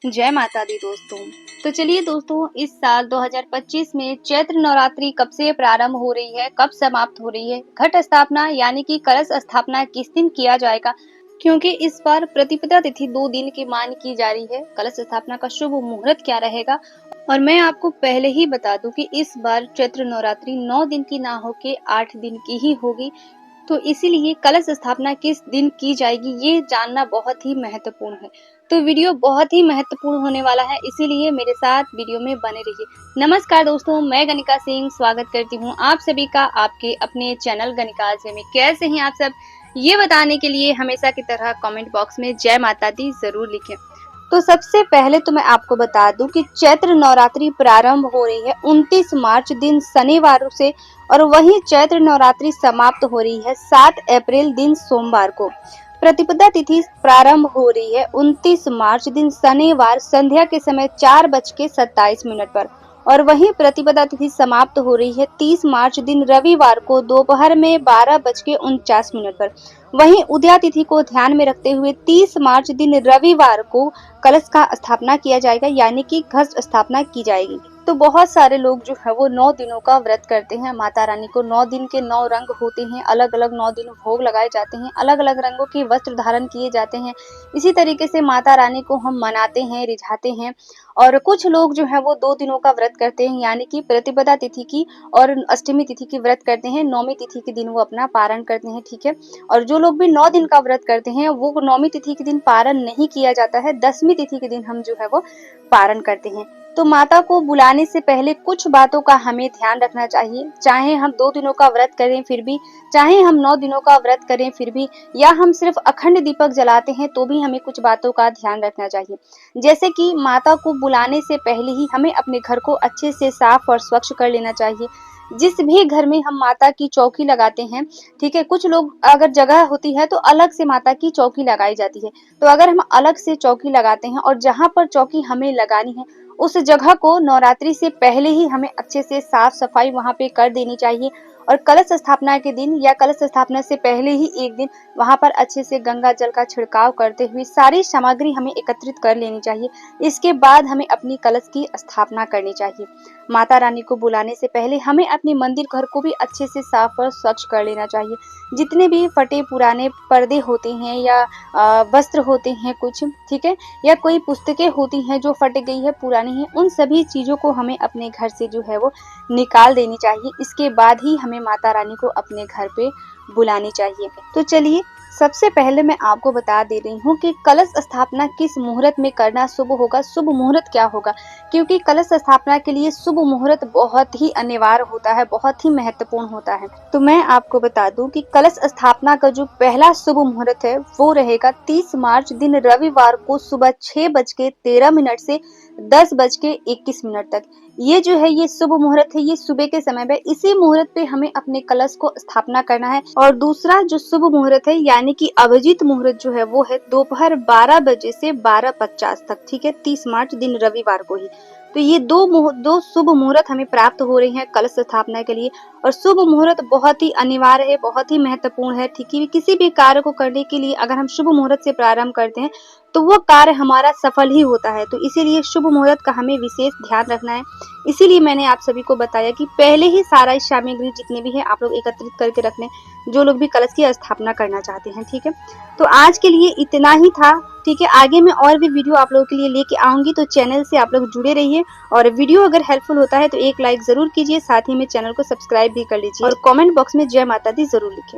जय माता दी दोस्तों। तो चलिए दोस्तों, इस साल 2025 में चैत्र नवरात्रि कब से प्रारंभ हो रही है, कब समाप्त हो रही है, घट स्थापना यानी कि कलश स्थापना किस दिन किया जाएगा, क्योंकि इस बार प्रतिपदा तिथि 2 दिन की मान की जा रही है। कलश स्थापना का शुभ मुहूर्त क्या रहेगा, और मैं आपको पहले ही बता दूं कि इस बार चैत्र नवरात्रि 9 दिन की ना होके 8 दिन की ही होगी। तो इसीलिए कलश स्थापना किस दिन की जाएगी ये जानना बहुत ही महत्वपूर्ण है। तो वीडियो बहुत ही महत्वपूर्ण होने वाला है, इसीलिए मेरे साथ वीडियो में बने रहिए। नमस्कार दोस्तों, मैं गनिका सिंह स्वागत करती हूँ आप सभी का आपके अपने चैनल गनिकाज में। कैसे हैं आप सब, ये बताने के लिए हमेशा की तरह कमेंट बॉक्स में जय माता दी जरूर लिखें। तो सबसे पहले तो मैं आपको बता दूं कि चैत्र नवरात्रि प्रारंभ हो रही है 29 मार्च दिन शनिवार से, और वहीं चैत्र नवरात्रि समाप्त हो रही है 7 अप्रैल दिन सोमवार को। प्रतिपदा तिथि प्रारंभ हो रही है 29 मार्च दिन शनिवार संध्या के समय 4:27 पर, और वहीं प्रतिपदा तिथि समाप्त हो रही है 30 मार्च दिन रविवार को दोपहर में 12:49 पर। वहीं उदया तिथि को ध्यान में रखते हुए 30 मार्च दिन रविवार को कलश का स्थापना किया जाएगा, यानी कि घट स्थापना की जाएगी। तो बहुत सारे लोग जो है वो 9 दिनों का व्रत करते हैं। माता रानी को 9 दिन के 9 रंग होते हैं, अलग अलग 9 दिन भोग लगाए जाते हैं, अलग अलग रंगों के वस्त्र धारण किए जाते हैं। इसी तरीके से माता रानी को हम मनाते हैं, रिझाते हैं। और कुछ लोग जो है वो 2 दिनों का व्रत करते हैं, यानी कि प्रतिपदा तिथि की और अष्टमी तिथि की व्रत करते हैं। 9वीं तिथि के दिन वो अपना पारण करते हैं, ठीक है। और जो लोग भी 9 दिन का व्रत करते हैं वो 9वीं तिथि के दिन पारण नहीं किया जाता है, 10वीं तिथि के दिन हम जो है वो पारण करते हैं। तो माता को बुलाने से पहले कुछ बातों का हमें ध्यान रखना चाहिए। चाहे हम 2 दिनों का व्रत करें फिर भी, चाहे हम 9 दिनों का व्रत करें फिर भी, या हम सिर्फ अखंड दीपक जलाते हैं तो भी हमें कुछ बातों का ध्यान रखना चाहिए। जैसे कि माता को बुलाने से पहले ही हमें अपने घर को अच्छे से साफ और स्वच्छ कर लेना चाहिए। जिस भी घर में हम माता की चौकी लगाते हैं, ठीक है, कुछ लोग अगर जगह होती है तो अलग से माता की चौकी लगाई जाती है। तो अगर हम अलग से चौकी लगाते हैं और जहाँ पर चौकी हमें लगानी है उस जगह को नवरात्रि से पहले ही हमें अच्छे से साफ सफाई वहां पे कर देनी चाहिए। और कलश स्थापना के दिन या कलश स्थापना से पहले ही एक दिन वहां पर अच्छे से गंगा जल का छिड़काव करते हुए सारी सामग्री हमें एकत्रित कर लेनी चाहिए। इसके बाद हमें अपनी कलश की स्थापना करनी चाहिए। माता रानी को बुलाने से पहले हमें अपने मंदिर घर को भी अच्छे से साफ और स्वच्छ कर लेना चाहिए। जितने भी फटे पुराने पर्दे होते हैं या वस्त्र होते हैं कुछ, ठीक है, या कोई पुस्तकें होती हैं जो फट गई है, पुरानी है, उन सभी चीजों को हमें अपने घर से जो है वो निकाल देनी चाहिए। इसके बाद ही हमें माता रानी को अपने घर पे बुलानी चाहिए। तो चलिए, सबसे पहले मैं आपको बता दे रही हूँ कि कलश स्थापना किस मुहूर्त में करना शुभ होगा, शुभ मुहूर्त क्या होगा, क्योंकि कलश स्थापना के लिए शुभ मुहूर्त बहुत ही अनिवार्य होता है, बहुत ही महत्वपूर्ण होता है। तो मैं आपको बता दूं कि कलश स्थापना का जो पहला शुभ मुहूर्त है वो रहेगा 30 मार्च दिन रविवार को सुबह 6:13 से 10:21 तक। ये जो है ये शुभ मुहूर्त है, ये सुबह के समय में, इसी मुहूर्त पे हमें अपने कलश को स्थापना करना है। और दूसरा जो शुभ मुहूर्त है यानी कि अभिजीत मुहूर्त जो है वो है दोपहर 12 बजे से 12:50 तक, ठीक है, 30 मार्च दिन रविवार को ही। तो ये दो शुभ मुहूर्त हमें प्राप्त हो रहे हैं कलश स्थापना के लिए। और शुभ मुहूर्त बहुत ही अनिवार्य है, बहुत ही महत्वपूर्ण है, ठीक है। किसी भी कार्य को करने के लिए अगर हम शुभ मुहूर्त से प्रारंभ करते हैं तो वो कार्य हमारा सफल ही होता है। तो इसीलिए शुभ मुहूर्त का हमें विशेष ध्यान रखना है। इसीलिए मैंने आप सभी को बताया कि पहले ही सारा सामग्री जितने भी है आप लोग एकत्रित करके रख लें, जो लोग भी कलश की स्थापना करना चाहते हैं, ठीक है। तो आज के लिए इतना ही था, ठीक है। आगे मैं और भी वीडियो आप लोगों के लिए लेके आऊंगी, तो चैनल से आप लोग जुड़े रहिए। और वीडियो अगर हेल्पफुल होता है तो एक लाइक जरूर कीजिए, साथ ही में चैनल को सब्सक्राइब भी कर लीजिए और कमेंट बॉक्स में जय माता दी जरूर लिखें।